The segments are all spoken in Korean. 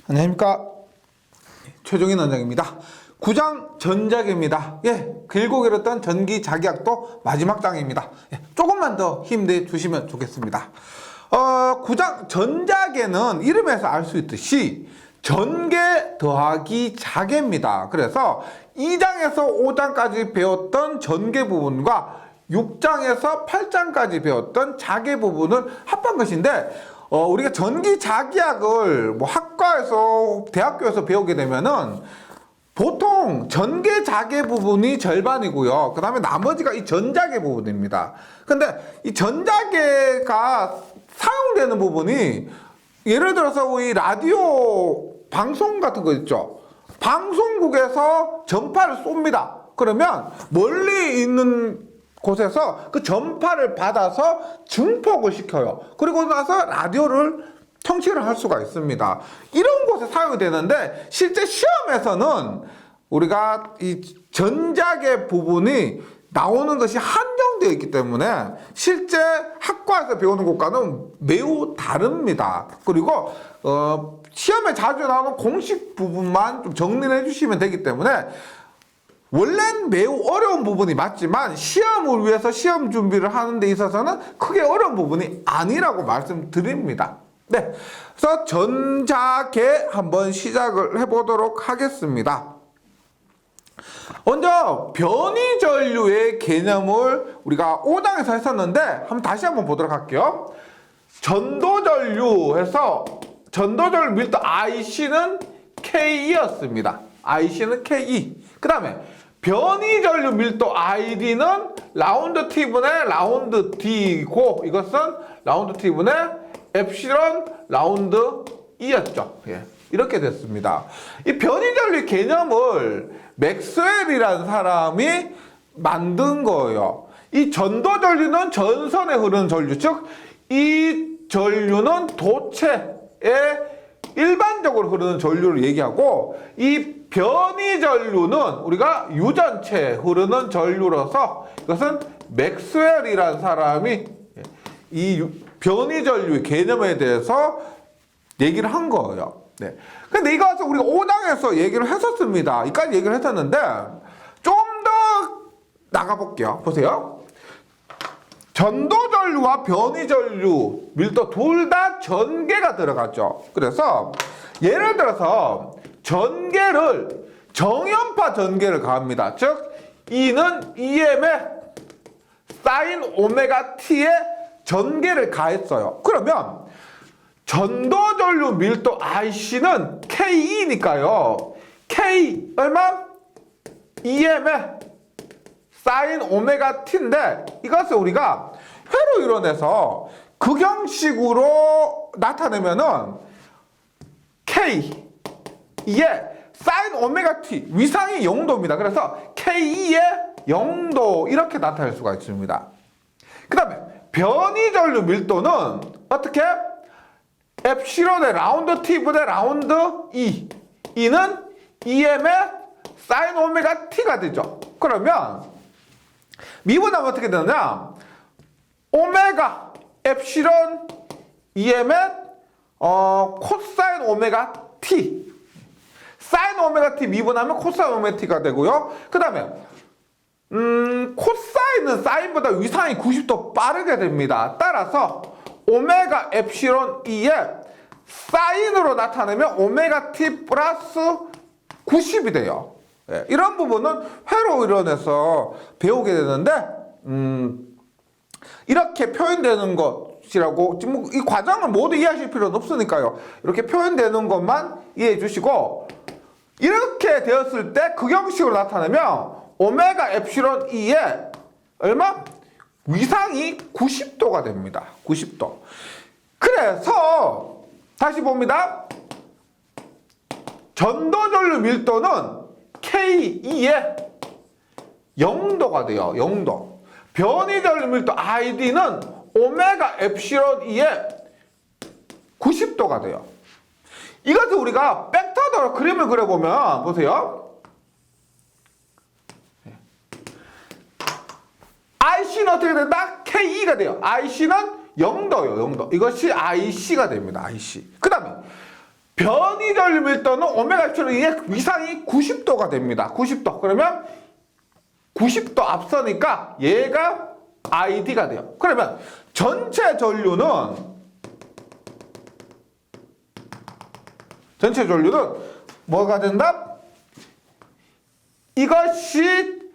안녕하십니까. 최종인 원장입니다. 9장 전작입니다. 길고 길었던 전기 자기약도 마지막 장입니다. 조금만 더 힘내주시면 좋겠습니다. 9장 전작에는 이름에서 알 수 있듯이 전개 더하기 자개입니다. 그래서 2장에서 5장까지 배웠던 전개 부분과 6장에서 8장까지 배웠던 자개 부분을 합한 것인데, 우리가 전기 자기약을 뭐 학과에서 대학교에서 배우게 되면은 보통 전개 자개 부분이 절반이고요. 그 다음에 나머지가 이 전자계 부분입니다. 근데 이 전자계가 사용되는 부분이 예를 들어서 이 라디오 방송 같은 거 있죠. 방송국에서 전파를 쏩니다. 그러면 멀리 있는 곳에서 그 전파를 받아서 증폭을 시켜요. 그리고 나서 라디오를 청취를 할 수가 있습니다. 이런 곳에 사용이 되는데, 실제 시험에서는 우리가 이 전자계 부분이 나오는 것이 한정되어 있기 때문에 실제 학과에서 배우는 것과는 매우 다릅니다. 그리고 시험에 자주 나오는 공식 부분만 좀 정리를 해주시면 되기 때문에, 원래는 매우 어려운 부분이 맞지만 시험을 위해서 시험 준비를 하는 데 있어서는 크게 어려운 부분이 아니라고 말씀드립니다. 네, 그래서 전자계 한번 시작을 해보도록 하겠습니다. 먼저 변이전류의 개념을 우리가 5장에서 했었는데 다시 한번 보도록 할게요. 전도전류에서 전도전류 밀도 IC는 K였습니다. IC는 K. 그 다음에 변이전류 밀도 ID는 라운드 T분의 라운드 D고, 이것은 라운드 T분의 엡실론 라운드 E였죠. 이렇게 됐습니다. 이 변이전류 개념을 맥스웰이라는 사람이 만든 거예요. 이 전도전류는 전선에 흐르는 전류, 즉 이 전류는 도체에 일반적으로 흐르는 전류를 얘기하고, 이 변이전류는 우리가 유전체에 흐르는 전류로서 이것은 맥스웰이라는 사람이 이 변이전류의 개념에 대해서 얘기를 한 거예요. 네. 근데 이것을 우리가 5장에서 얘기를 했었습니다. 이까지 얘기를 했었는데 좀 더 나가볼게요. 보세요. 전도전류와 변이전류 밀도 둘 다 전개가 들어가죠. 그래서 예를 들어서 전개를 정연파 전개를 가합니다. 즉 E는 EM에 사인 오메가 T에 전개를 가했어요. 그러면 전도전류 밀도 IC는 KE니까요. K 얼마? EM에 사인 오메가 T인데, 이것을 우리가 회로 이뤄내서 극형식으로 나타내면은 K 에 사인 오메가 T 위상이 0도입니다. 그래서 K의 0도 이렇게 나타낼 수가 있습니다. 그 다음에 변이전류 밀도는 어떻게? 엡실론의 라운드 T분의 라운드 E. E는 EM의 사인 오메가 T가 되죠. 그러면 미분하면 어떻게 되느냐? 오메가 엡실론 EM의 코사인 오메가 T. 사인 오메가 T 미분하면 코사인 오메가 T가 되고요. 그 다음에 코사인은 사인보다 위상이 90도 빠르게 됩니다. 따라서 오메가 엡실론 E에 사인으로 나타내면 오메가 T 플러스 90이 돼요. 이런 부분은 회로 이뤄내서 배우게 되는데, 이렇게 표현되는 것이라고, 지금 이 과정을 모두 이해하실 필요는 없으니까요. 이렇게 표현되는 것만 이해해 주시고, 이렇게 되었을 때 극형식으로 나타내면 오메가 엡실론 E에 얼마? 위상이 90도가 됩니다. 90도. 그래서 다시 봅니다. 전도전류 밀도는 K2에 0도가 돼요. 0도. 변이전류 밀도 ID는 오메가 엡실론 E에 90도가 돼요. 이것을 우리가 벡터로 그림을 그려보면, 보세요. IC는 어떻게 된다? KE가 돼요. IC는 0도예요. 0도. 이것이 IC가 됩니다. IC. 그 다음에 변이전류 밀도는 오메가 엡실론 이게 위상이 90도가 됩니다. 90도. 그러면 90도 앞서니까 얘가 ID가 돼요. 그러면 전체 전류는 뭐가 된다? 이것이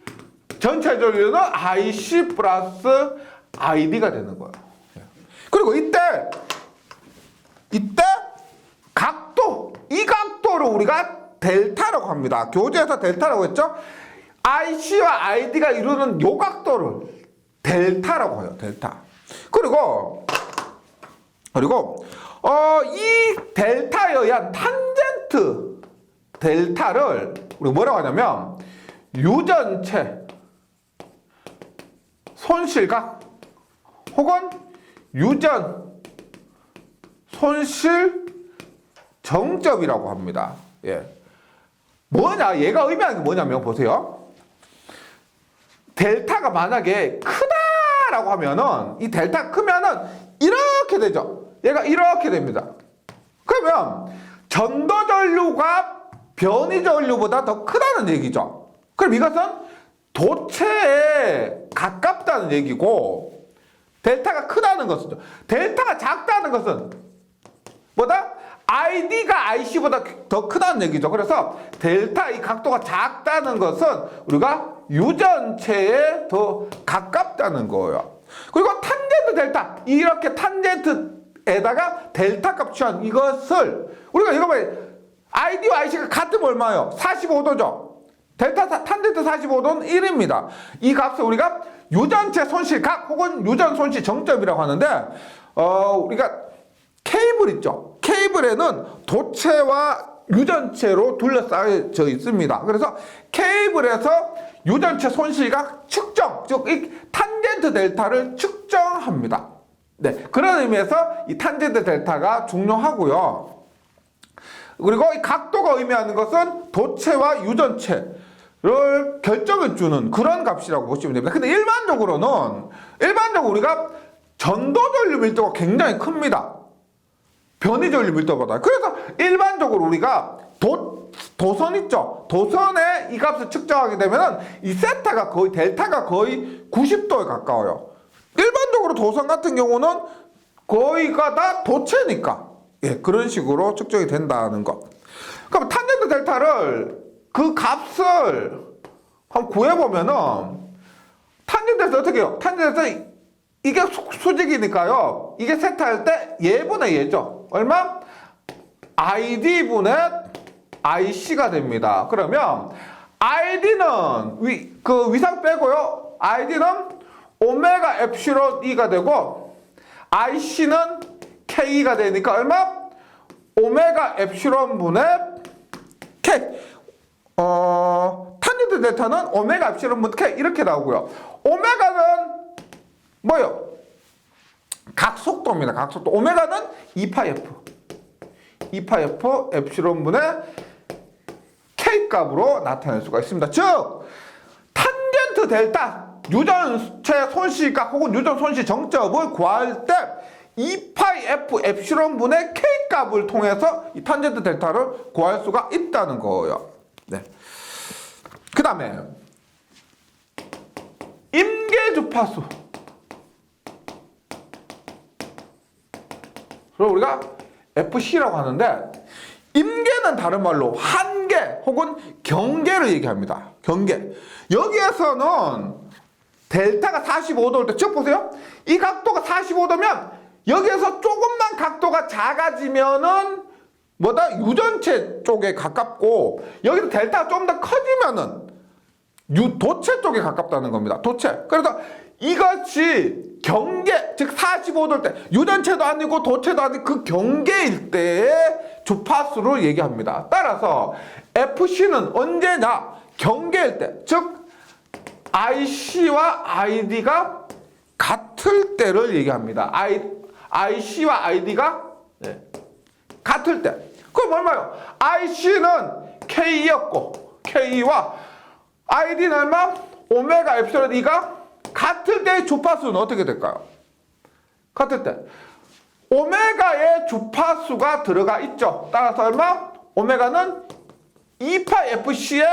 전체 전류는 IC 플러스 ID가 되는 거예요. 그리고 이때 각도, 이 각도를 우리가 델타라고 합니다. 교재에서 델타라고 했죠? IC와 ID가 이루는 요 각도를 델타라고 해요. 델타. 그리고 이 델타에 의한 탄젠트 델타를 우리가 뭐라고 하냐면 유전체 손실각 혹은 유전 손실 정점이라고 합니다. 예. 뭐냐? 얘가 의미하는 게 뭐냐면 보세요. 델타가 만약에 크다라고 하면은 이 델타가 크면은 이렇게 되죠. 얘가 이렇게 됩니다. 그러면 전도 전류가 변이 전류보다 더 크다는 얘기죠. 그럼 이것은 도체에 가깝다는 얘기고 델타가 크다는 것은 델타가 작다는 것은 뭐다? ID가 IC보다 더 크다는 얘기죠. 그래서 델타 이 각도가 작다는 것은 우리가 유전체에 더 가깝다는 거예요. 그리고 탄젠트 델타 이렇게 탄젠트에다가 델타 값 취한 이것을 우리가 이거 봐요. ID와 IC가 같으면 얼마예요? 45도죠. 탄젠트 45도는 1입니다. 이 값을 우리가 유전체 손실각 혹은 유전 손실 정점이라고 하는데 우리가 케이블 있죠. 케이블에는 도체와 유전체로 둘러싸여져 있습니다. 그래서 케이블에서 유전체 손실각 측정, 즉 이 탄젠트 델타를 측정합니다. 네, 그런 의미에서 이 탄젠트 델타가 중요하고요. 그리고 이 각도가 의미하는 것은 도체와 유전체를 결정해주는 그런 값이라고 보시면 됩니다. 근데 일반적으로 우리가 전도전류 밀도가 굉장히 큽니다. 변이전류 밀도보다. 그래서 일반적으로 우리가 도선 있죠. 도선에 이 값을 측정하게 되면은 이 세타가 거의 델타가 거의 90도에 가까워요. 일반적으로 도선 같은 경우는 거의가 다 도체니까 그런 식으로 측정이 된다는 것. 그럼 탄젠트 델타를 그 값을 한번 구해보면은 탄젠트에서 어떻게 해요? 탄젠트에서 이게 수직이니까요. 이게 세타일 때 얘분의 얘죠. 얼마? ID분의 IC가 됩니다. 그러면 ID는 위상 빼고요. ID는 오메가 엡실론 E가 되고 IC는 K가 되니까 얼마? 오메가 엡실론 분의 K. 탄젠트 델타는 오메가 엡실론 분의 K 이렇게 나오고요. 오메가는 뭐요? 각속도입니다. 각속도. 오메가는 2파이F. 2파이F 엡실론 분의 K 값으로 나타낼 수가 있습니다. 즉, 탄젠트 델타 유전체 손실각 혹은 유전 손실 정점을 구할 때 2파이F 엡실론 분의 K 값을 통해서 이 탄젠트 델타를 구할 수가 있다는 거예요. 네. 그 다음에 임계 주파수. 그래서 우리가 FC라고 하는데 임계는 다른 말로 한계 혹은 경계를 얘기합니다. 경계. 여기에서는 델타가 45도일 때 쭉 보세요. 이 각도가 45도면 여기에서 조금만 각도가 작아지면은 뭐다? 유전체 쪽에 가깝고 여기서 델타가 좀 더 커지면은 도체 쪽에 가깝다는 겁니다. 도체. 그래서 이것이 경계, 즉 45도일 때 유전체도 아니고 도체도 아니고 그 경계일 때의 주파수를 얘기합니다. 따라서 FC는 언제냐? 경계일 때, 즉 IC와 ID가 같을 때를 얘기합니다. IC와 ID가 같을 때. 그럼 얼마요? IC는 K였고 K와 ID는 얼마? 오메가 엡실론 E가 같을 때의 주파수는 어떻게 될까요? 같을 때 오메가의 주파수가 들어가 있죠. 따라서 얼마? 오메가는 2파 FC의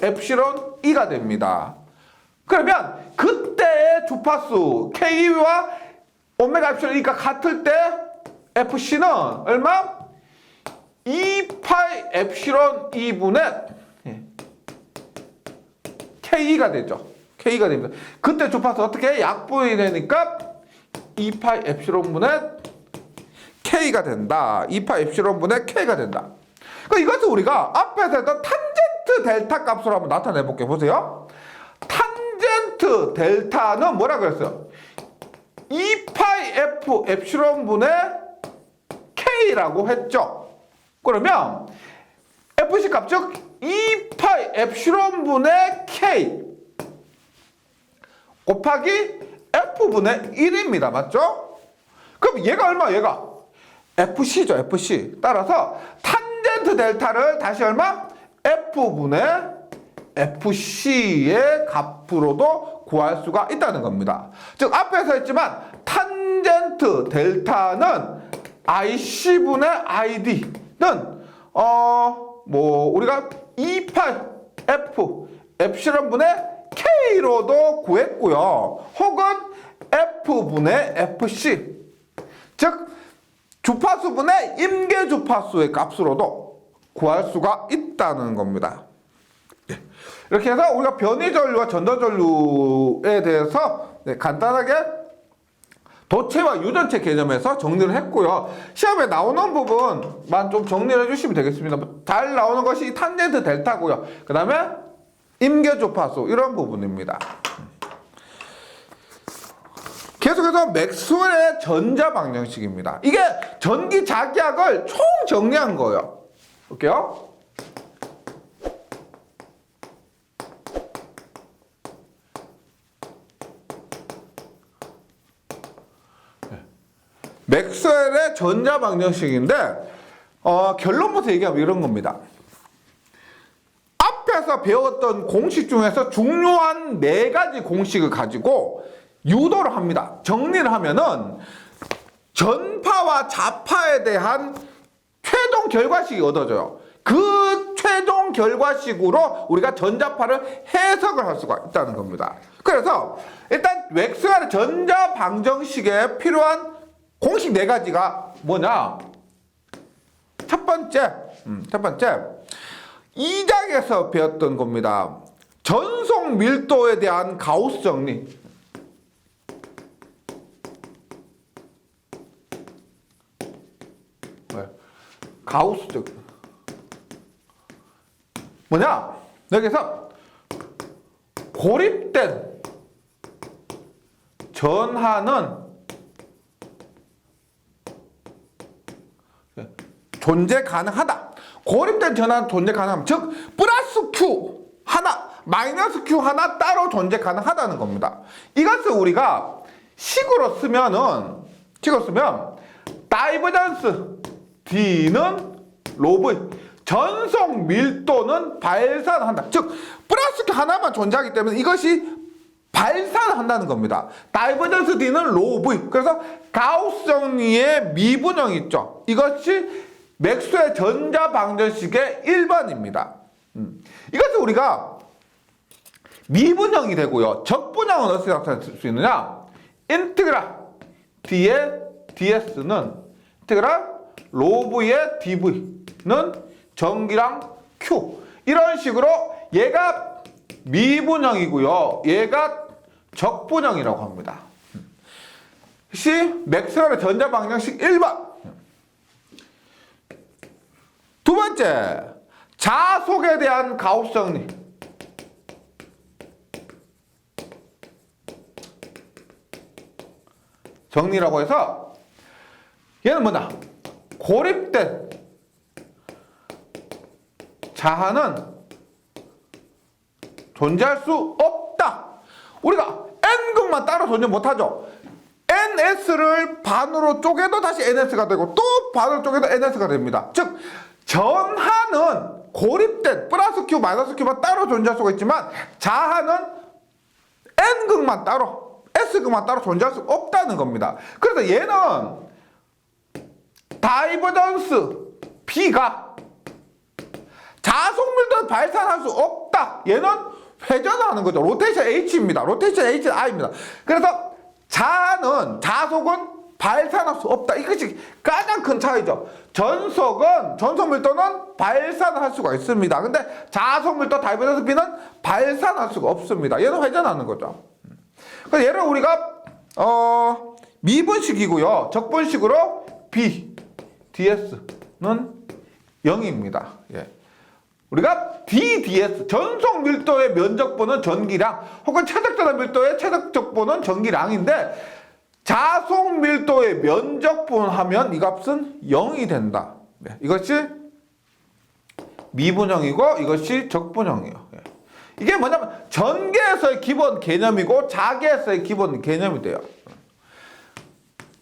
엡실론 E가 됩니다. 그러면 그때의 주파수 K와 오메가 엡실론 E가 같을 때 FC는 얼마? 2파이 엡실론 2분의 K가 되죠. K가 됩니다. 그때 주파수 어떻게? 약분이 되니까 2파이 엡실론분의 K가 된다. 2파이 엡실론분의 K가 된다. 이것을 우리가 앞에서 했던 탄젠트 델타 값으로 한번 나타내 볼게요. 보세요. 탄젠트 델타는 뭐라 그랬어요? 2파이 F 엡실론분의 K라고 했죠. 그러면 FC 값, 즉 2파이 엡실론분의 K 곱하기 F분의 1입니다. 맞죠? 그럼 얘가 얼마? 얘가 FC죠. FC. 따라서 탄젠트 델타를 다시 얼마? F분의 FC의 값으로도 구할 수가 있다는 겁니다. 즉 앞에서 했지만 탄젠트 델타는 IC분의 ID는 우리가 2파이 F 엡실론분의 K로도 구했고요. 혹은 F분의 FC, 즉 주파수분의 임계 주파수의 값으로도 구할 수가 있다는 겁니다. 이렇게 해서 우리가 변이전류와 전도전류에 대해서 간단하게 도체와 유전체 개념에서 정리를 했고요. 시험에 나오는 부분만 좀 정리를 해주시면 되겠습니다. 잘 나오는 것이 탄젠트 델타고요. 그 다음에 임계 주파수 이런 부분입니다. 계속해서 맥스웰의 전자 방정식입니다. 이게 전기 작약을 총 정리한 거예요. 볼게요. 맥스웰의 전자 방정식인데 결론부터 얘기하면 이런 겁니다. 앞에서 배웠던 공식 중에서 중요한 4가지 공식을 가지고 유도를 합니다. 정리를 하면은 전파와 자파에 대한 최종 결과식이 얻어져요. 그 최종 결과식으로 우리가 전자파를 해석을 할 수가 있다는 겁니다. 그래서 일단 맥스웰의 전자 방정식에 필요한 공식 4가지가 뭐냐? 첫 번째 2장에서 배웠던 겁니다. 전속 밀도에 대한 가우스 정리. 가우스적 뭐냐? 여기서 고립된 전하는 존재 가능하다. 고립된 전하는 존재 가능하다. 즉 플러스 Q 하나, 마이너스 Q 하나 따로 존재 가능하다는 겁니다. 이것을 우리가 식으로 쓰면 다이버전스 D는 로브, 전속 밀도는 발산한다. 즉 플러스 Q 하나만 존재하기 때문에 이것이 발산한다는 겁니다. 다이버전스 D는 로브. 그래서 가우스 정리의 미분형 있죠. 이것이 맥스웰 전자 방정식의 1번입니다. 이것을 우리가 미분형이 되고요. 적분형은 어떻게 나타낼 수 있느냐? 인테그랄 D의 DS는 인테그랄 로브의 DV는 전기랑 Q. 이런 식으로 얘가 미분형이고요. 얘가 적분형이라고 합니다. 시 맥스웰의 전자 방정식 1번. 두 번째, 자속에 대한 가우스 정리. 정리라고 해서 얘는 뭐냐? 고립된 자하는 존재할 수 없다. 우리가 N극만 따로 존재 못하죠. NS를 반으로 쪼개도 다시 NS가 되고 또 반으로 쪼개도 NS가 됩니다. 즉 전하는 고립된 플러스 Q, 마이너스 Q만 따로 존재할 수가 있지만 자하는 N극만 따로, S극만 따로 존재할 수 없다는 겁니다. 그래서 얘는 다이버전스 B가 자속 밀도를 발산할 수 없다. 얘는 회전하는 거죠. 로테이션 H입니다. 로테이션 H는 I입니다. 그래서 자속은 발산할 수 없다. 이것이 가장 큰 차이죠. 전속 밀도는 발산할 수가 있습니다. 근데 자속 밀도 다이버전스 B는 발산할 수가 없습니다. 얘는 회전하는 거죠. 그래서 얘를 우리가 미분식이고요. 적분식으로 B, ds는 0입니다. 예. 우리가 dds, 전속 밀도의 면적분은 전기량, 혹은 최적전압 밀도의 최적적분은 전기량인데, 자속 밀도의 면적분 하면 이 값은 0이 된다. 예. 이것이 미분형이고, 이것이 적분형이에요. 예. 이게 뭐냐면, 전개에서의 기본 개념이고, 자개에서의 기본 개념이 돼요.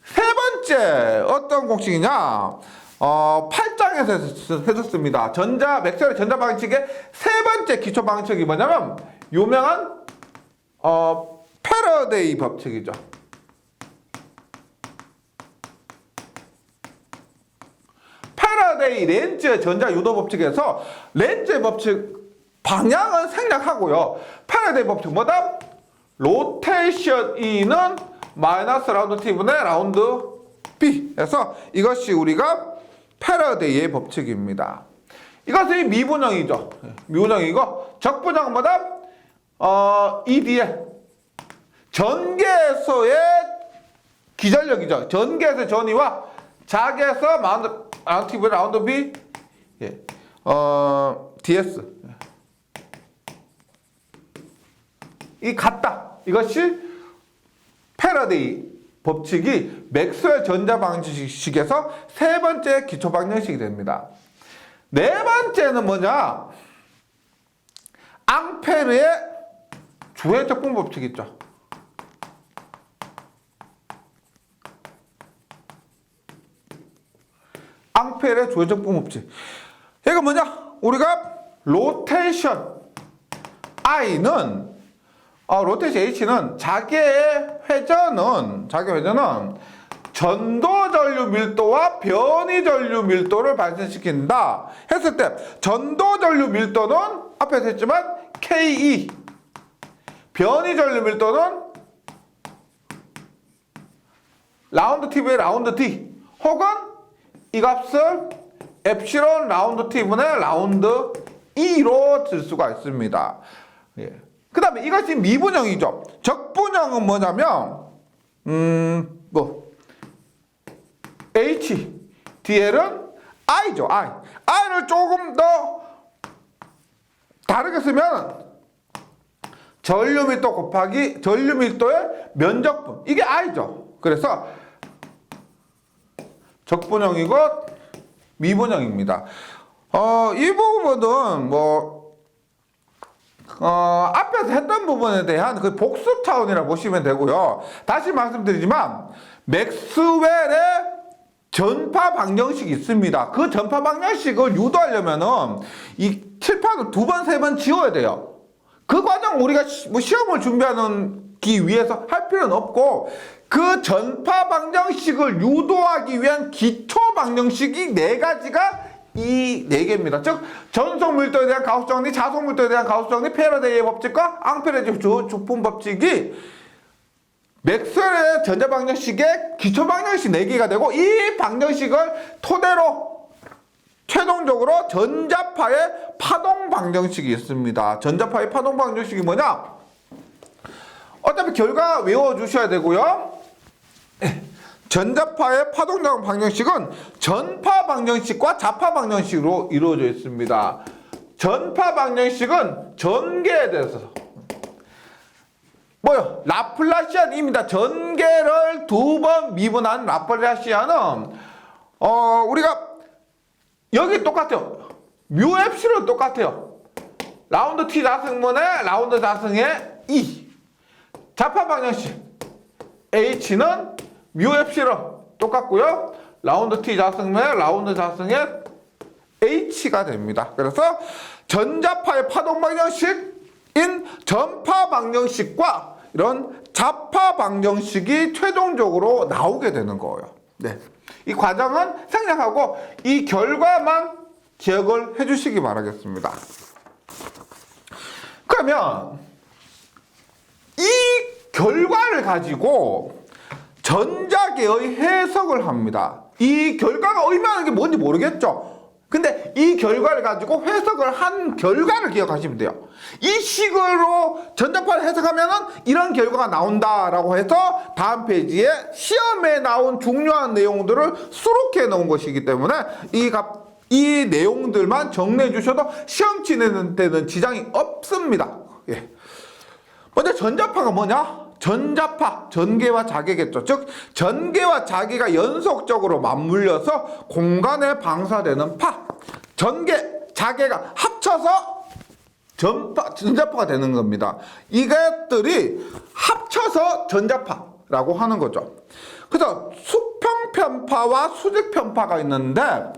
세 번째, 어떤 공식이냐? 8장에서 해줬습니다. 맥스웰의 전자 방정식의 세 번째 기초 방정식이 뭐냐면 유명한 패러데이 법칙이죠. 패러데이 렌즈의 전자 유도 법칙에서 렌즈의 법칙 방향은 생략하고요. 패러데이 법칙 뭐다? 로테이션 E는 마이너스 라운드 T분의 라운드 B에서 이것이 우리가 패러데이의 법칙입니다. 이것이 미분형이죠. 미분형이고 적분형은 뭐다? ED의 전개에서의 기전력이죠. 전개에서의 전위와 자개에서 라운드 T분의 라운드 B DS 이 같다. 이것이 패러데이 법칙이 맥스웰 전자 방정식에서 세 번째 기초 방정식이 됩니다. 네 번째는 뭐냐? 앙페르의 주해 적분 법칙 있죠. 앙페르의 주해 적분 법칙. 이거 뭐냐? 우리가 로테이션 I는 로테이션 H는 자개의 회전은 전도 전류 밀도와 변이 전류 밀도를 발생시킨다 했을 때 전도 전류 밀도는 앞에서 했지만 KE, 변이 전류 밀도는 라운드 T분의 라운드 T, 혹은 이 값을 엡실론 라운드 T분의 라운드 E로 쓸 수가 있습니다. 예. 그 다음에 이것이 미분형이죠. 적분형은 뭐냐면 H, DL은 I죠. I를 조금 더 다르게 쓰면 전류 밀도 곱하기 전류 밀도의 면적분, 이게 I죠. 그래서 적분형이고 미분형입니다. 이 부분은 앞에서 했던 부분에 대한 그 복습 차원이라 보시면 되고요. 다시 말씀드리지만 맥스웰의 전파 방정식이 있습니다. 그 전파 방정식을 유도하려면은 이 칠판을 두 번, 세 번 지워야 돼요. 그 과정 우리가 시험을 준비하기 위해서 할 필요는 없고, 그 전파 방정식을 유도하기 위한 기초 방정식이 네 가지가 이 네 개입니다. 즉 전속 밀도에 대한 가우스 정리, 자속 밀도에 대한 가우스 정리, 패러데이의 법칙과 앙페르의 적분 법칙이 맥스웰의 전자 방정식의 기초 방정식 4개가 되고, 이 방정식을 토대로 최종적으로 전자파의 파동 방정식이 있습니다. 전자파의 파동 방정식이 뭐냐? 어차피 결과 외워주셔야 되고요. 전자파의 파동작용 방정식은 전파 방정식과 자파 방정식으로 이루어져 있습니다. 전파 방정식은 전개에 대해서 라플라시안입니다. 전개를 두 번 미분한 라플라시안은 우리가 여기 똑같아요. 뮤 엡실은 똑같아요. 라운드 T 자승분의 라운드 자승의 E. 자파 방정식 H는 뮤 엡실은 똑같고요. 라운드 T 자승분의 라운드 자승의 H가 됩니다. 그래서 전자파의 파동 방정식인 전파 방정식과 이런 자파 방정식이 최종적으로 나오게 되는 거예요. 네. 이 과정은 생략하고 이 결과만 기억을 해주시기 바라겠습니다. 그러면 이 결과를 가지고 전자계의 해석을 합니다. 이 결과가 의미하는 게 뭔지 모르겠죠? 근데 이 결과를 가지고 해석을 한 결과를 기억하시면 돼요. 이 식으로 전자파를 해석하면은 이런 결과가 나온다라고 해서 다음 페이지에 시험에 나온 중요한 내용들을 수록해 놓은 것이기 때문에 이 내용들만 정리해 주셔도 시험 치는 데는 지장이 없습니다. 예. 먼저 전자파가 뭐냐? 전자파, 전개와 자개겠죠. 즉 전개와 자개가 연속적으로 맞물려서 공간에 방사되는 파, 전개, 자개가 합쳐서 전자파가 되는 겁니다. 이것들이 합쳐서 전자파라고 하는 거죠. 그래서 수평편파와 수직편파가 있는데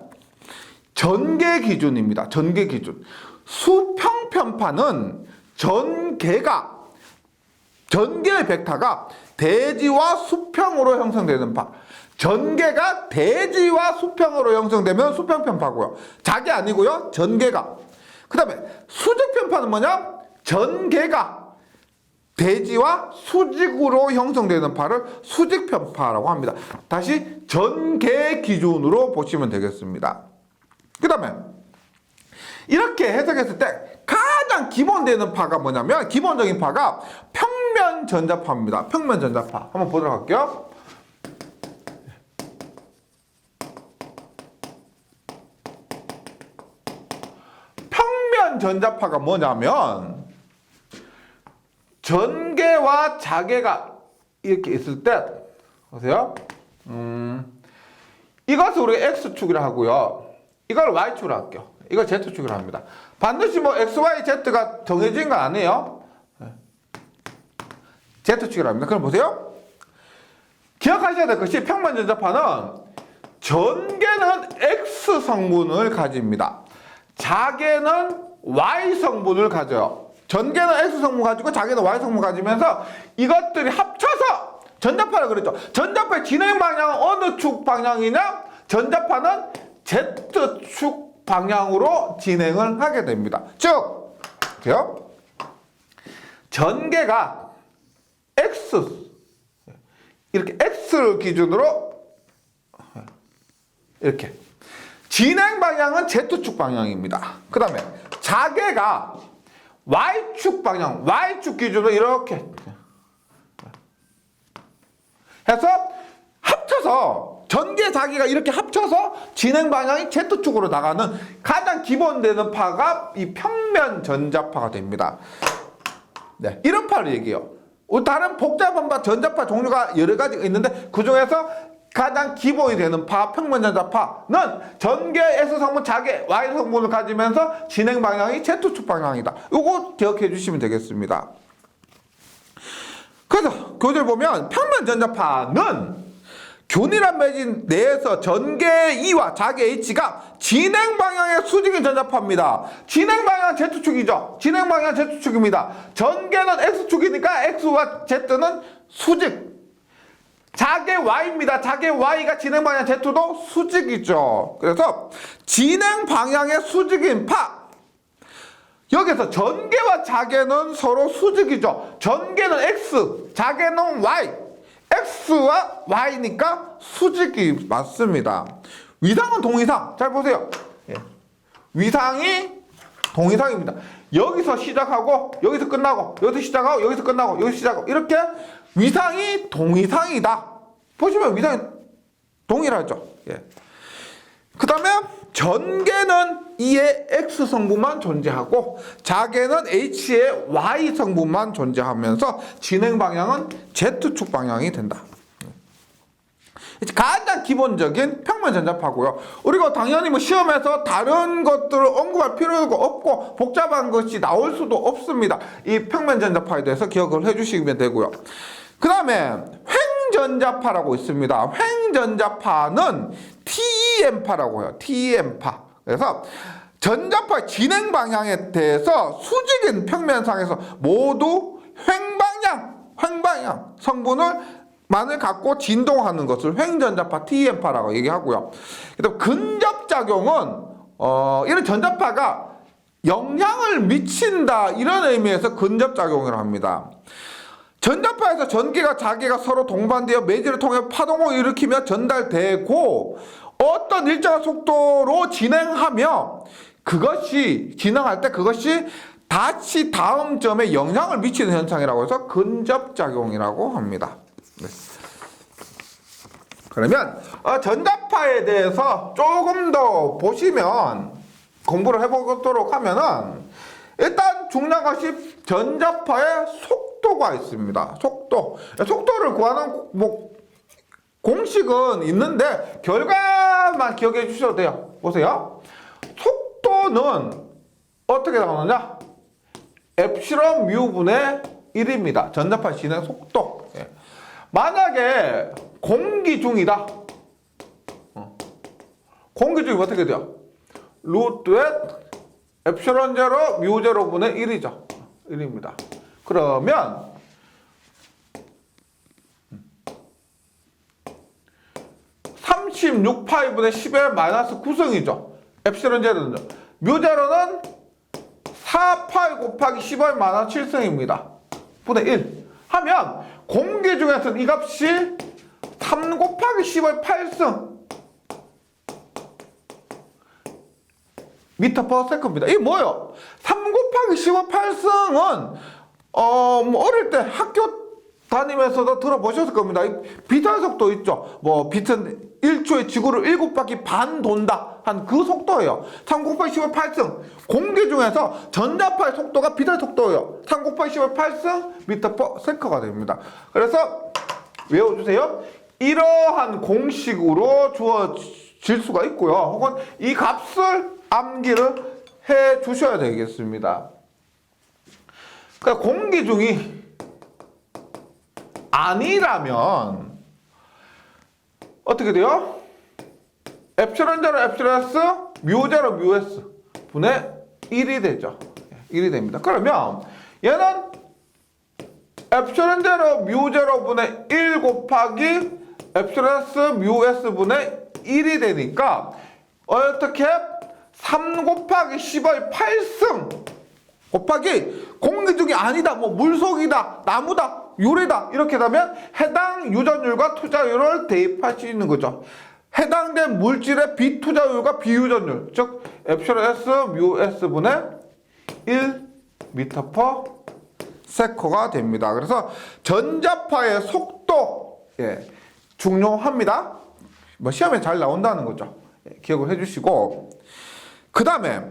전개 기준입니다. 전개 기준. 수평편파는 전개의 벡터가 대지와 수평으로 형성되는 파. 전개가 대지와 수평으로 형성되면 수평편파고요. 자개 아니고요. 전개가. 그 다음에 수직편파는 뭐냐? 전개가 대지와 수직으로 형성되는 파를 수직편파라고 합니다. 다시 전개 기준으로 보시면 되겠습니다. 그 다음에 이렇게 해석했을 때 가장 기본되는 파가 뭐냐면 기본적인 파가 평면 전자파입니다. 평면 전자파. 한번 보도록 할게요. 평면 전자파가 뭐냐면 전개와 자개가 이렇게 있을 때 보세요. 이것을 우리가 X축이라 하고요. 이걸 Y축으로 할게요. 이걸 Z축으로 합니다. 반드시 뭐 X, Y, Z가 정해진 건 아니에요. Z축이라 합니다. 그럼 보세요. 기억하셔야 될 것이 평면 전자파는 전개는 X 성분을 가집니다. 자개는 Y 성분을 가져요. 전개는 X 성분 가지고 자개는 Y 성분 가지면서 이것들이 합쳐서 전자파라 그랬죠. 전자파의 진행 방향은 어느 축 방향이냐? 전자파는 Z축 방향으로 진행을 하게 됩니다. 즉, 보세요. 전개가 X, 이렇게 X를 기준으로 이렇게 진행 방향은 Z축 방향입니다. 그 다음에 자개가 Y축 방향, Y축 기준으로 이렇게 해서 합쳐서 전개 자개가 이렇게 합쳐서 진행 방향이 Z축으로 나가는 가장 기본되는 파가 이 평면 전자파가 됩니다. 네, 이런 파를 얘기해요. 다른 복잡한 파, 전자파 종류가 여러 가지가 있는데 그 중에서 가장 기본이 되는 파, 평면 전자파는 전개 S 성분, 자개 Y 성분을 가지면서 진행 방향이 Z축 방향이다. 이거 기억해 주시면 되겠습니다. 그래서 교재를 보면 평면 전자파는 균일한 매진 내에서 전개 E와 자개 H가 진행 방향의 수직인 전자파입니다. 진행 방향은 Z축이죠. 진행 방향은 Z축입니다. 전개는 X축이니까 X와 Z는 수직. 자개 Y입니다. 자개 Y가 진행 방향 Z도 수직이죠. 그래서 진행 방향의 수직인 파. 여기서 전개와 자개는 서로 수직이죠. 전개는 X, 자개는 Y. X와 Y니까 수직이 맞습니다. 위상은 동이상. 잘 보세요. 예. 위상이 동이상입니다. 여기서 시작하고 여기서 끝나고 여기서 시작하고 여기서 끝나고 여기서 시작하고 이렇게 위상이 동이상이다. 보시면 위상이 동일하죠. 예. 그 다음에 전개는 E의 X 성분만 존재하고 자개는 H의 Y 성분만 존재하면서 진행 방향은 Z축 방향이 된다. 가장 기본적인 평면 전자파고요. 우리가 당연히 뭐 시험에서 다른 것들을 언급할 필요가 없고 복잡한 것이 나올 수도 없습니다. 이 평면 전자파에 대해서 기억을 해주시면 되고요. 그 다음에 횡전자파라고 있습니다. 횡전자파는 TEM파라고 해요. TEM파. 그래서 전자파 진행 방향에 대해서 수직인 평면상에서 모두 횡방향 성분을 만을 갖고 진동하는 것을 횡전자파 TM파라고 얘기하고요. 그다음 근접작용은 이런 전자파가 영향을 미친다 이런 의미에서 근접작용을 합니다. 전자파에서 전기가 자기가 서로 동반되어 매질을 통해 파동을 일으키며 전달되고 어떤 일정한 속도로 진행하며 그것이 진행할 때 그것이 다시 다음 점에 영향을 미치는 현상이라고 해서 근접작용이라고 합니다. 네. 그러면 전자파에 대해서 조금 더 보시면 공부를 해보도록 하면은 일단 중요한 것이 전자파의 속도가 있습니다. 속도를 구하는 공식은 있는데 결과만 기억해 주셔도 돼요. 보세요. 속도는 어떻게 나오느냐? 엡실론 뮤분의 1입니다. 전자파 진행 속도. 만약에 공기 중이다. 공기 중이면 어떻게 돼요? 루트에 엡실론 제로 뮤 제로분의 1이죠. 1입니다. 그러면 36파이분의 10의 마이너스 9승이죠. 엡실론 제로는요. 뮤 제로는 4파이 곱하기 10의 마이너스 7승입니다. 분의 1 하면 공기 중에서는 이 값이 3 곱하기 10의 8승 미터 퍼 세컨드입니다. 이게 뭐예요? 3 곱하기 10의 8승은 어릴 때 학교 다니면서도 들어보셨을 겁니다. 비트의 속도 있죠. 비트는 1초에 지구를 7바퀴 반 돈다 한 그 속도예요. 3 곱하기 10의 8승. 공기 중에서 전자파의 속도가 비트의 속도예요. 3 곱하기 10의 8승 미터 퍼 세컨드가 됩니다. 그래서 외워주세요. 이러한 공식으로 주어질 수가 있고요. 혹은 이 값을 암기를 해 주셔야 되겠습니다. 그러니까 공기 중이 아니라면 어떻게 돼요? 엡실론 제로 엡실론 S 뮤 제로 뮤 S 분의 1이 되죠. 1이 됩니다. 그러면 얘는 엡실론 제로 뮤 제로 분의 1 곱하기 엡실론 S 뮤 S 분의 1이 되니까 어떻게 3 곱하기 10의 8승 곱하기 공기 중이 아니다, 물속이다, 나무다, 유리다 이렇게 되면 해당 유전율과 투자율을 대입할 수 있는 거죠. 해당된 물질의 비투자율과 비유전율, 즉 엡실론 S 뮤 S 분의 1 미터 퍼 세컨드가 됩니다. 그래서 전자파의 속도 중요합니다. 시험에 잘 나온다는 거죠. 기억을 해주시고 그 다음에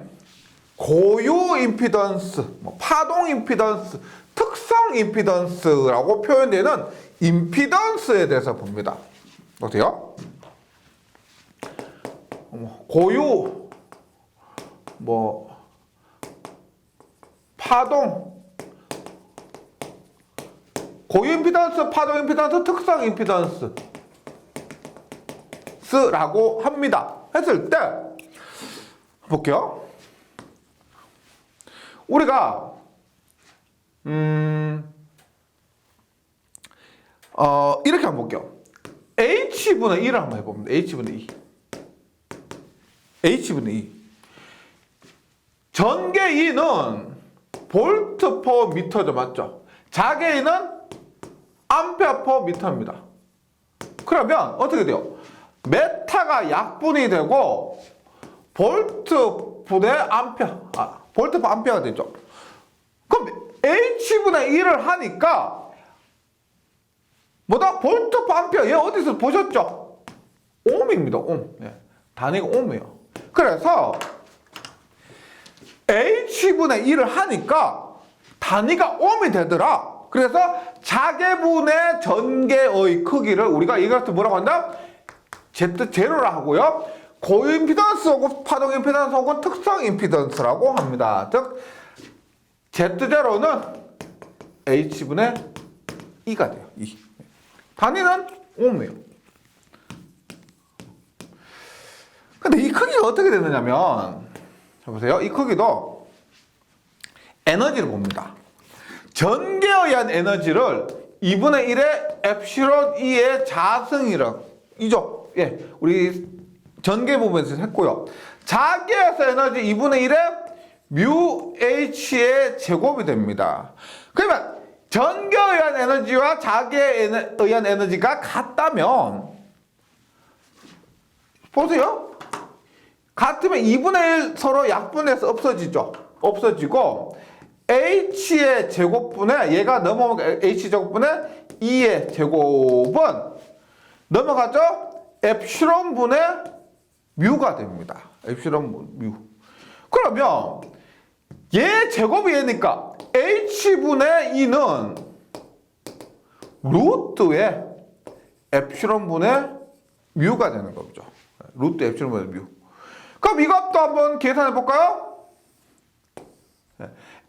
고유 임피던스, 파동 임피던스, 특성 임피던스라고 표현되는 임피던스에 대해서 봅니다. 어때요? 고유 파동 고유 임피던스, 파동 임피던스, 특성 임피던스라고 합니다. 했을 때 볼게요. 우리가 이렇게 한번 볼게요. H분의 2를 한번 해봅니다. H분의 2. H분의 2. 전개인은 볼트 퍼 미터죠. 맞죠? 자개인은 암페어 퍼 미터입니다. 그러면 어떻게 돼요? 메타가 약분이 되고 볼트 분의 암페어, 볼트 퍼 암페어가 되죠. 그럼 H분의 1을 하니까 볼트 퍼 암페어 얘 어디서 보셨죠? 옴입니다. 옴. 단위가 옴이에요. 그래서 H분의 1을 하니까 단위가 옴이 되더라. 그래서 자개분의 전개의 크기를 우리가 이것을 뭐라고 한다? Z0라 하고요. 고유 임피던스 혹은 파동 임피던스 혹은 특성 임피던스라고 합니다. 즉 Z0는 H분의 2가 돼요. 2. 단위는 옴이에요. 근데 이 크기가 어떻게 되느냐면 자 보세요. 이 크기도 에너지를 봅니다. 전개에 의한 에너지를 2분의 1의 엡실론 E의 자승이죠. 예, 우리 전개 부분에서 했고요. 자기에서 에너지 2분의 1의 뮤 H의 제곱이 됩니다. 그러면 전개에 의한 에너지와 자기에 의한 에너지가 같다면 보세요. 같으면 2분의 1 서로 약분해서 없어지죠. 없어지고 H의 제곱분에 얘가 넘어오면 H 제곱분에 E의 제곱은 넘어가죠. 엡실론분의 뮤가 됩니다. 엡실론 뮤. 그러면 얘 제곱이 얘니까 H분의 E는 루트의 엡실론분의 뮤가 되는 거죠. 루트 엡실론분의 뮤. 그럼 이것도 한번 계산해 볼까요?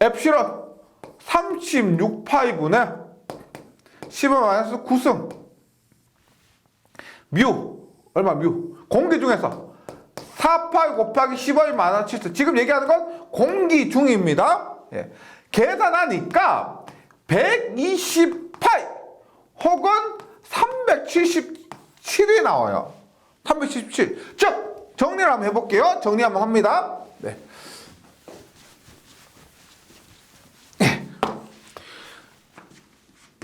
엡실론 36파이분의 10의 마이너스 9승 뮤 얼마 뮤? 공기 중에서 4파이 곱하기 10의 마이너스 7승. 지금 얘기하는 건 공기 중입니다. 예. 계산하니까 120파이 혹은 377이 나와요. 377. 즉 정리를 한번 해볼게요. 정리 한번 합니다. 네.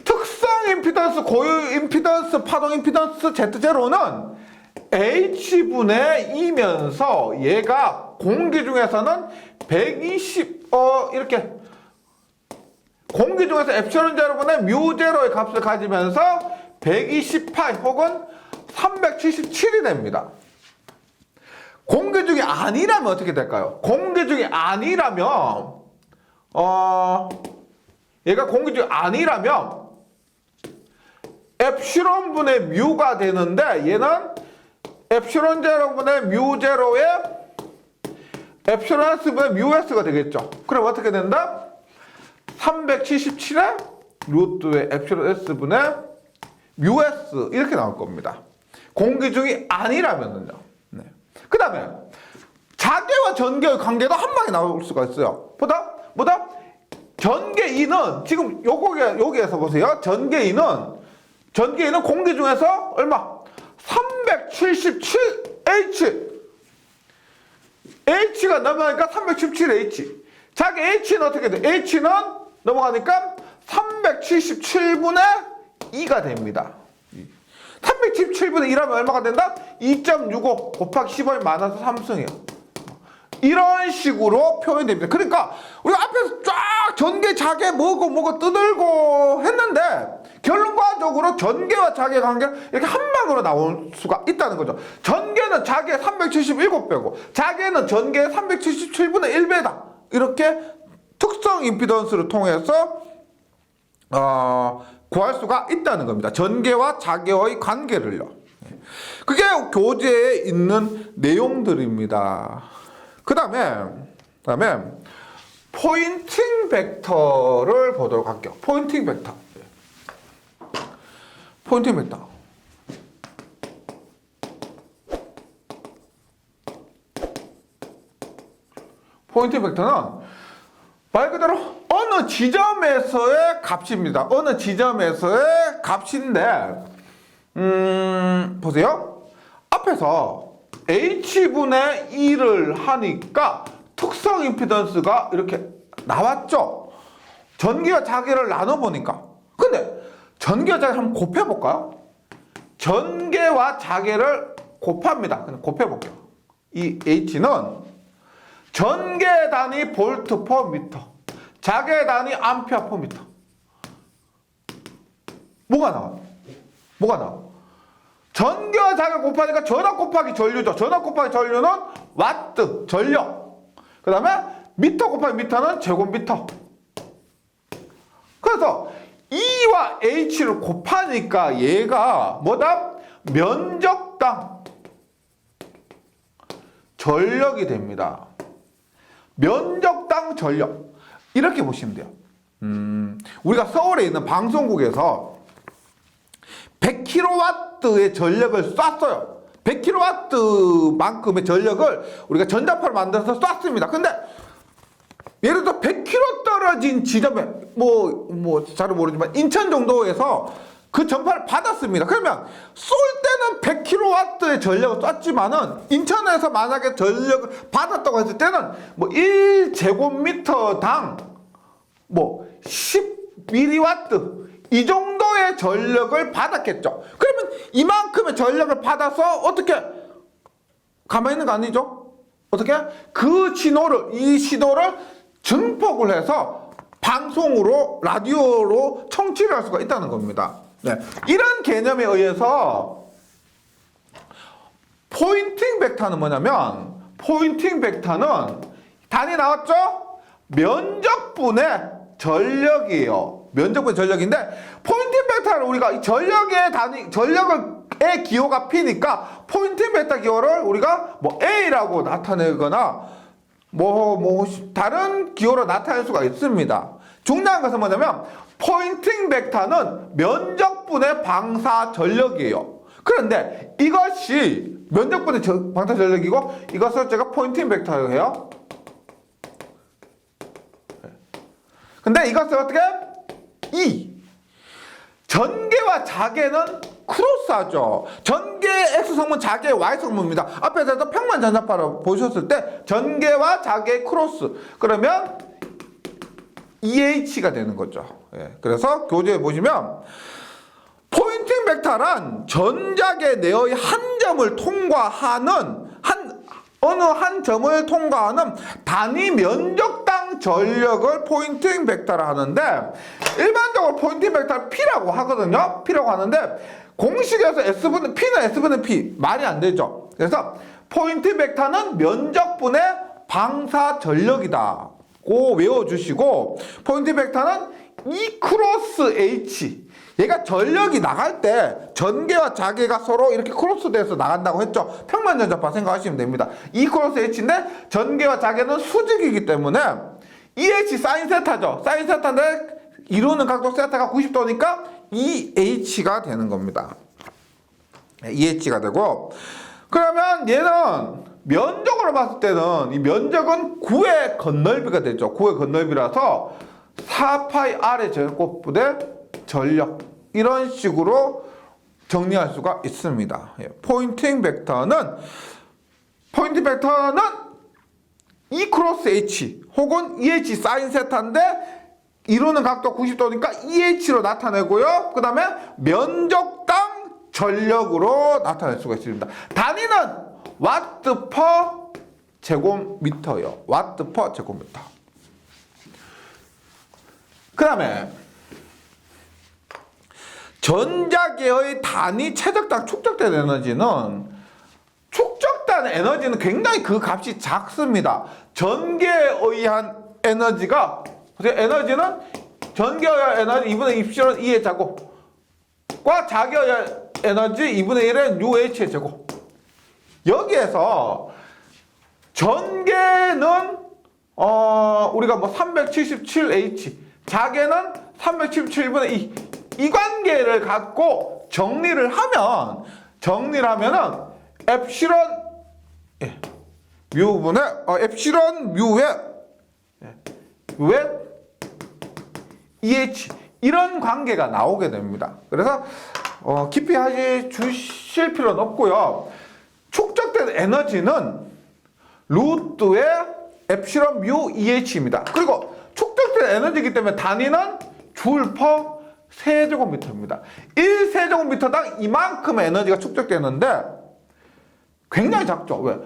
특성 임피던스, 고유 임피던스, 파동 임피던스 Z0는 H분의 E면서 얘가 공기 중에서는 120, 이렇게 공기 중에서 엡실론 제로분의 뮤 제로의 값을 가지면서 128 혹은 377이 됩니다. 공기 중에 아니라면 어떻게 될까요? 공기 중에 아니라면 얘가 공기 중에 아니라면 엡실론분의 뮤가 되는데 얘는 엡실론 제로분의 뮤 제로의 엡실론 S분의 뮤 S가 되겠죠. 그럼 어떻게 된다? 377의 루트의 엡실론 S분의 뮤 S 이렇게 나올 겁니다. 공기 중이 아니라면은요. 네. 그 다음에 자개와 전개의 관계도 한 방에 나올 수가 있어요. 보다 전개 E는 지금 여기에서 보세요. 전개 E는 공기 중에서 얼마? 377H. H가 넘어가니까 377H. 자기 H는 어떻게 돼? H는 넘어가니까 377분의 2가 됩니다. 377분의 2라면 얼마가 된다? 2.65 곱하기 10의 마이너스 3승이에요. 이런 식으로 표현됩니다. 그러니까 우리가 앞에서 쫙 전개, 자개 뭐고 뜯을고 했는데 결과적으로 전개와 자개 관계는 이렇게 한 방으로 나올 수가 있다는 거죠. 전개는 자개 377배고 자개는 전개 377분의 1배다. 이렇게 특성 임피던스를 통해서 구할 수가 있다는 겁니다. 전개와 자개의 관계를요. 그게 교재에 있는 내용들입니다. 그 다음에 포인팅 벡터를 보도록 할게요. 포인팅 벡터. 포인팅 벡터. 포인팅 벡터는 말 그대로 어느 지점에서의 값입니다. 어느 지점에서의 값인데 보세요. 앞에서 H분의 2를 하니까 특성 임피던스가 이렇게 나왔죠. 전기와 자개를 나눠보니까. 근데 전기와 자개 한번 곱해볼까요? 전개와 자개를 곱합니다. 그냥 곱해볼게요. 이 H는 전개 단위 볼트 퍼 미터, 자개 단위 암페어 퍼 미터. 뭐가 나와? 전기와 자개 곱하니까 전압 곱하기 전류죠. 전압 곱하기 전류는 와트, 전력. 그 다음에 미터 곱하기 미터는 제곱미터. 그래서 E와 H를 곱하니까 얘가 뭐다? 면적당 전력이 됩니다. 면적당 전력. 이렇게 보시면 돼요. 우리가 서울에 있는 방송국에서 100kW의 전력을 쐈어요. 100kW만큼의 전력을 우리가 전자파를 만들어서 쐈습니다. 근데 예를 들어 100km 떨어진 지점에 잘 모르지만 인천 정도에서 그 전파를 받았습니다. 그러면 쏠 때는 100kW의 전력을 쐈지만은 인천에서 만약에 전력을 받았다고 했을 때는 1제곱미터당 10mW 이 정도의 전력을 받았겠죠. 그러면 이만큼의 전력을 받아서 어떻게 가만히 있는 거 아니죠? 어떻게? 이 신호를 증폭을 해서 방송으로, 라디오로 청취를 할 수가 있다는 겁니다. 네. 이런 개념에 의해서 포인팅 벡터는 뭐냐면, 포인팅 벡터는 단위 나왔죠? 면적분의 전력이에요. 면적분의 전력인데, 포인팅 벡터를 우리가 이 전력의 기호가 P니까, 포인팅 벡터 기호를 우리가 A라고 나타내거나, 다른 기호로 나타낼 수가 있습니다. 중요한 것은 뭐냐면, 포인팅 벡터는 면적분의 방사 전력이에요. 그런데 이것이 면적분의 방사 전력이고, 이것을 제가 포인팅 벡터라고 해요. 근데 이것을 어떻게? 전개와 자개는 크로스하죠. 전개 X성분, 자개 Y성분입니다. 앞에서 평면 전자파로 보셨을 때 전개와 자개 크로스. 그러면 EH가 되는 거죠. 예. 그래서 교재에 보시면 포인팅 벡터란 전자계 내의 한 점을 통과하는 어느 한 점을 통과하는 단위 면적당 전력을 포인팅 벡터라 하는데, 일반적으로 포인팅 벡터를 P라고 하거든요. P라고 하는데 공식에서 P는 S분의 P 말이 안 되죠. 그래서 포인팅 벡터는 면적분의 방사 전력이다고 외워주시고, 포인팅 벡터는 E 크로스 H, 얘가 전력이 나갈 때 전개와 자개가 서로 이렇게 크로스돼서 나간다고 했죠. 평면 전자파 생각하시면 됩니다. E 크로스 H인데 전개와 자개는 수직이기 때문에 EH 사인 세타죠. 사인 세타인데 이루는 각도 세타가 90도니까 EH가 되는 겁니다. EH가 되고, 그러면 얘는 면적으로 봤을 때는 이 면적은 9의 건널비가 되죠. 9의 건널비라서 4파이 R의 제곱분의 전력, 이런 식으로 정리할 수가 있습니다. 포인팅 벡터는 E 크로스 H 혹은 EH 사인 세타인데 이루는 각도 90도니까 EH로 나타내고요. 그 다음에 면적당 전력으로 나타낼 수가 있습니다. 단위는 와트 퍼 제곱미터요. 와트 퍼 제곱미터. 그 다음에 전자계의 단위 최적당 축적된 에너지는, 축적된 에너지는 굉장히 그 값이 작습니다. 전개에 의한 에너지가, 에너지는 전개에 의한 에너지 2분의 입실은 2의 제곱과 자개에 의한 에너지 2분의 1의 UH의 제곱. 여기에서 전개는 우리가 377H, 자개는 377분의 2. 이 관계를 갖고 정리를 하면은 엡실론 뮤분의 엡실론 뮤의 EH, 이런 관계가 나오게 됩니다. 그래서 깊이 주실 필요는 없고요. 축적된 에너지는 루트의 엡실론 뮤 EH입니다. 그리고 축적된 에너지이기 때문에 단위는 줄 퍼 세제곱미터입니다. 1세제곱미터당 이만큼의 에너지가 축적되는데 굉장히 작죠. 왜?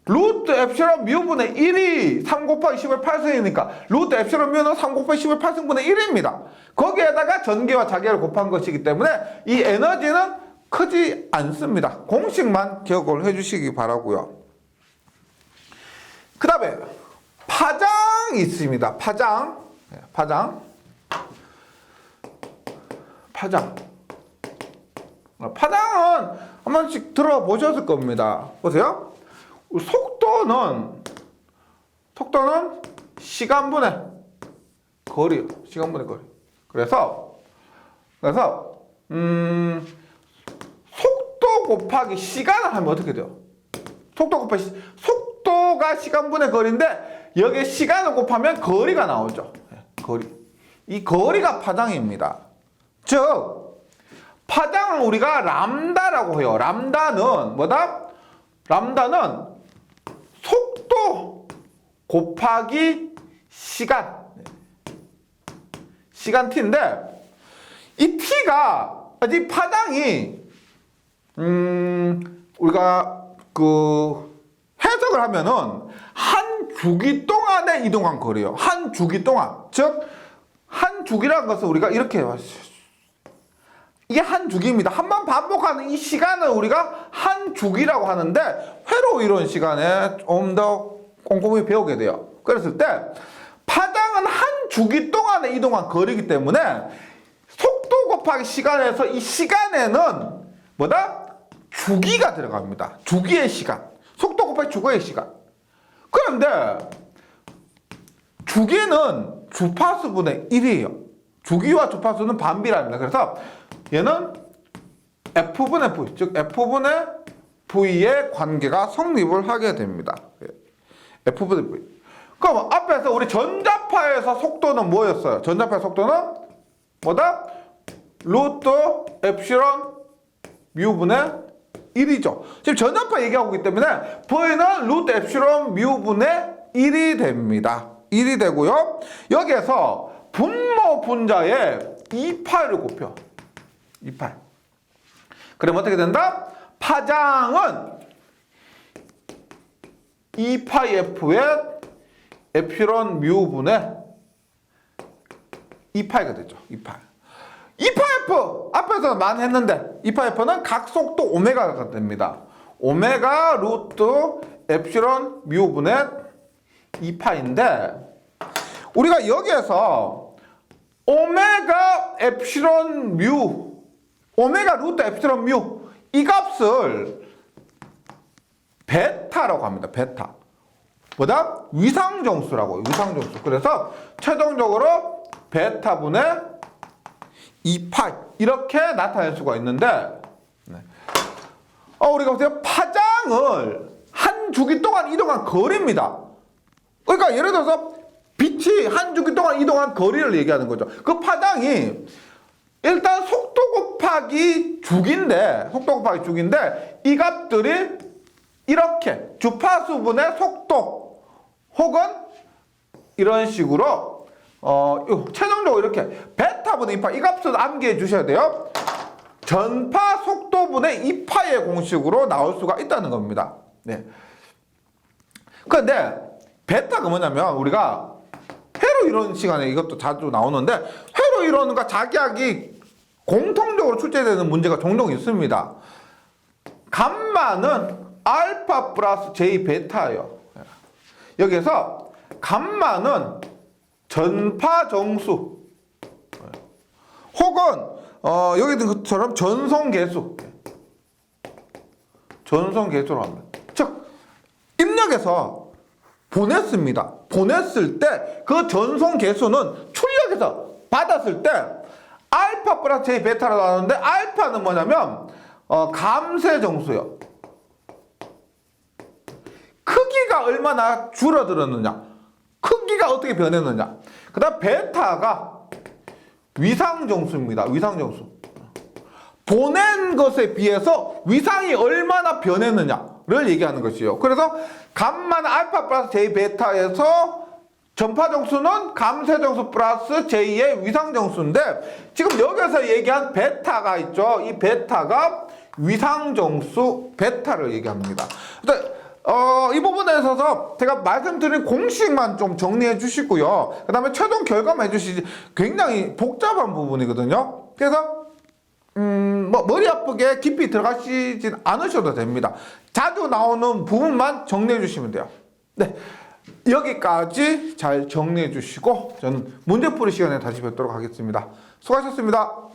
루트 엡실론 뮤분의 1이 3 곱하기 10의 8승이니까 루트 엡실론 뮤는 3 곱하기 10의 8승분의 1입니다. 거기에다가 전개와 자개를 곱한 것이기 때문에 이 에너지는 크지 않습니다. 공식만 기억을 해주시기 바라고요. 그 다음에 파장이 있습니다. 파장은 한 번씩 들어보셨을 겁니다. 보세요. 속도는 시간분의 거리요. 시간분의 거리. 그래서 속도 곱하기 시간을 하면 어떻게 돼요? 속도가 시간분의 거리인데 여기에 시간을 곱하면 거리가 나오죠. 거리. 이 거리가 파장입니다. 즉 파장을 우리가 람다라고 해요. 람다는 뭐다? 람다는 속도 곱하기 시간. 시간 t인데 이 t가 이 파장이 우리가 그 해석을 하면은 한 주기 동안에 이동한 거리예요. 한 주기 동안. 즉 한 주기라는 것은 우리가 이렇게 해요. 이게 한 주기입니다. 한 번 반복하는 이 시간을 우리가 한 주기라고 하는데 회로 이론 시간에 좀 더 꼼꼼히 배우게 돼요. 그랬을 때 파장은 한 주기 동안에 이동한 거리이기 때문에 속도 곱하기 시간에서 이 시간에는 뭐다? 주기가 들어갑니다. 주기의 시간. 속도 곱하기 주기의 시간. 그런데 주기는 주파수분의 1이에요. 주기와 주파수는 반비례합니다. 그래서 얘는 F분의 V, 즉 F분의 V의 관계가 성립을 하게 됩니다. F분의 V. 그럼 앞에서 우리 전자파에서 속도는 뭐였어요? 전자파의 속도는 뭐다? 루트 엡실론 뮤분의 1이죠. 지금 전자파 얘기하고 있기 때문에 V는 루트 엡실론 뮤분의 1이 됩니다. 1이 되고요. 여기에서 분모 분자에 2파를 곱혀. 2파. 그럼 어떻게 된다? 파장은 2파이 F의 에피론 뮤분의 2파이가 되죠. 2파. 2파 F! 앞에서 많이 했는데 2파 F는 각속도 오메가가 됩니다. 오메가 루트 엡실론 뮤분의 2파인데 우리가 여기에서 오메가 엡실론 뮤 오메가 루트 엡실론 뮤 이 값을 베타라고 합니다. 베타. 보다 위상정수라고 위상정수. 그래서 최종적으로 베타분의 2파이 이렇게 나타낼 수가 있는데 우리가 보세요. 파장을 한 주기 동안 이동한 거리입니다. 그러니까 예를 들어서 빛이 한 주기 동안 이동한 거리를 얘기하는 거죠. 그 파장이 일단 속도 곱하기 주기인데 이 값들이 이렇게 주파수분의 속도 혹은 이런 식으로 최종적으로 이렇게 베타분의 2파 이 값을 암기해 주셔야 돼요. 전파 속도분의 2파의 공식으로 나올 수가 있다는 겁니다. 네. 그런데 베타가 뭐냐면 우리가 회로 이론 시간에 이것도 자주 나오는데 회로 이론과 자기학이 공통적으로 출제되는 문제가 종종 있습니다. 감마는 알파 플러스 J 베타예요. 여기에서 감마는 전파 정수 혹은 여기 있는 것처럼 전송 개수로 합니다. 즉 입력해서 보냈습니다. 보냈을 때 그 전송 개수는 출력해서 받았을 때 알파 플러스 J 베타로 나오는데 알파는 뭐냐면 감쇄 정수요. 크기가 얼마나 줄어들었느냐, 크기가 어떻게 변했느냐. 그 다음 베타가 위상 정수입니다. 위상 정수. 보낸 것에 비해서 위상이 얼마나 변했느냐를 얘기하는 것이에요. 그래서 감마는 알파 플러스 J 베타에서 전파 정수는 감쇄 정수 플러스 J의 위상 정수인데 지금 여기서 얘기한 베타가 있죠. 이 베타가 위상 정수 베타를 얘기합니다. 이 부분에 있어서 제가 말씀드린 공식만 좀 정리해 주시고요. 그 다음에 최종 결과만 해주시지 굉장히 복잡한 부분이거든요. 그래서 머리 아프게 깊이 들어가시진 않으셔도 됩니다. 자주 나오는 부분만 정리해 주시면 돼요. 네, 여기까지 잘 정리해 주시고 저는 문제풀이 시간에 다시 뵙도록 하겠습니다. 수고하셨습니다.